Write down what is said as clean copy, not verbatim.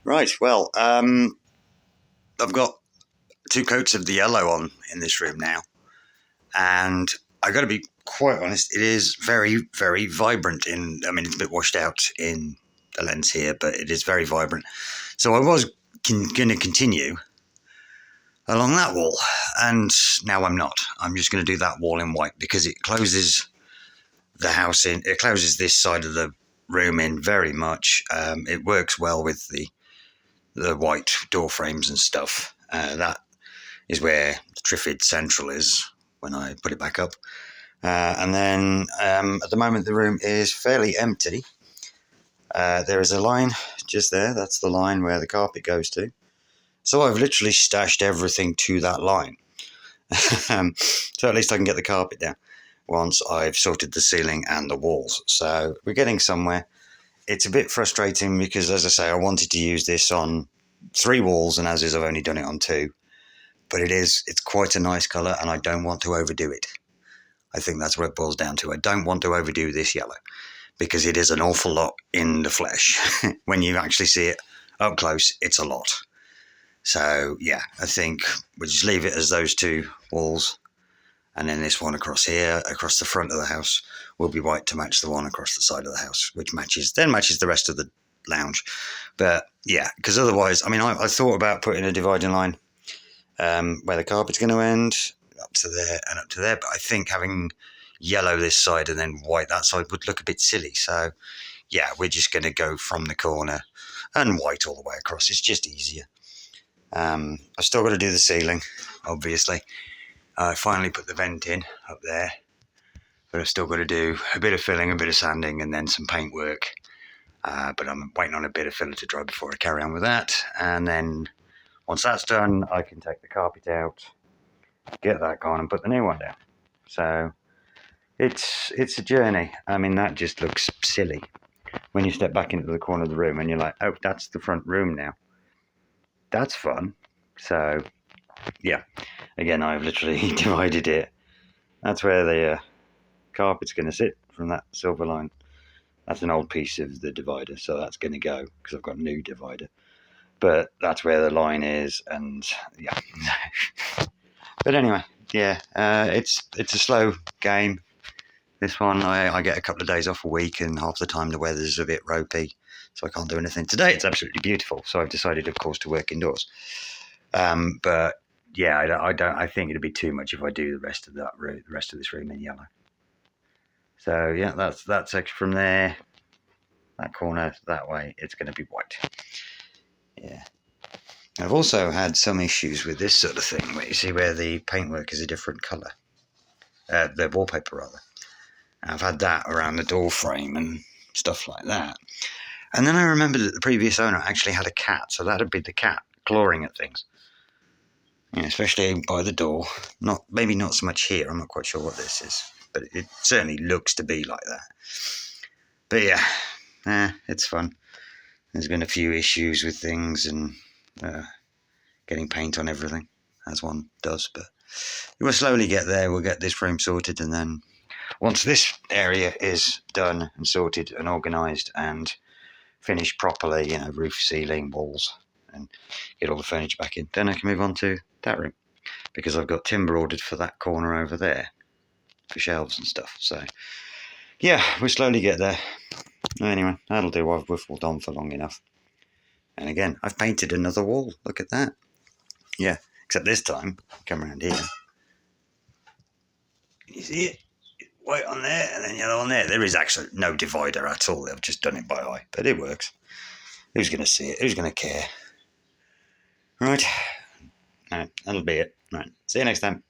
Right, well, I've got 2 coats of the yellow on in this room now, and I got to be quite honest, it is very, very vibrant. It's a bit washed out in the lens here, but it is very vibrant. So I was going to continue along that wall, and now I'm not. I'm just going to do that wall in white because it closes the house in. It closes this side of the room in very much. It works well with the white door frames and stuff. That is where the Trifid Central is when I put it back up. And then at the moment the room is fairly empty. There is a line just there. That's the line where the carpet goes to. So I've literally stashed everything to that line. So at least I can get the carpet down once I've sorted the ceiling and the walls. So we're getting somewhere. It's a bit frustrating because, as I say, I wanted to use this on 3 walls, and as is, I've only done it on 2. But it's quite a nice colour, and I don't want to overdo it. I think that's what it boils down to. I don't want to overdo this yellow because it is an awful lot in the flesh. When you actually see it up close, it's a lot. So, yeah, I think we'll just leave it as those 2 walls. And then this one across here, across the front of the house, will be white to match the one across the side of the house, which matches the rest of the lounge. But yeah, because otherwise, I thought about putting a dividing line where the carpet's going to end, up to there and up to there. But I think having yellow this side and then white that side would look a bit silly. So yeah, we're just going to go from the corner and white all the way across. It's just easier. I've still got to do the ceiling, obviously. I finally put the vent in up there, but I've still got to do a bit of filling, a bit of sanding, and then some paint work. But I'm waiting on a bit of filler to dry before I carry on with that. And then once that's done, I can take the carpet out, get that gone, and put the new one down. So it's a journey. That just looks silly when you step back into the corner of the room and you're like, oh, that's the front room now. That's fun. So yeah, again, I've literally divided it. That's where the carpet's going to sit from that silver line. That's an old piece of the divider, so that's going to go because I've got a new divider. But that's where the line is, and yeah. But anyway, yeah, it's a slow game. This one, I get a couple of days off a week, and half the time the weather's a bit ropey, so I can't do anything. Today it's absolutely beautiful, so I've decided, of course, to work indoors. But yeah, I think it'd be too much if I do the rest of this room in yellow. So yeah, that's from there, that corner that way. It's going to be white. Yeah. I've also had some issues with this sort of thing, where you see where the paintwork is a different colour, the wallpaper rather. I've had that around the door frame and stuff like that. And then I remembered that the previous owner actually had a cat, so that'd be the cat clawing at things. Especially by the door. Maybe not so much here. I'm not quite sure what this is, but it certainly looks to be like that. But yeah, it's fun. There's been a few issues with things and getting paint on everything, as one does. But we'll slowly get there. We'll get this room sorted, and then once this area is done and sorted and organised and finished properly, roof, ceiling, walls, and get all the furniture back in, then I can move on to that room, because I've got timber ordered for that corner over there for shelves and stuff. So yeah, we'll slowly get there. Anyway, that'll do. I've whiffled on for long enough. And again, I've painted another wall. Look at that. Yeah, except this time, come around here. Can you see it? White on there and then yellow on there. There is actually no divider at all. They've just done it by eye, but it works. Who's going to see it? Who's going to care? Right, that'll be it. Right, see you next time.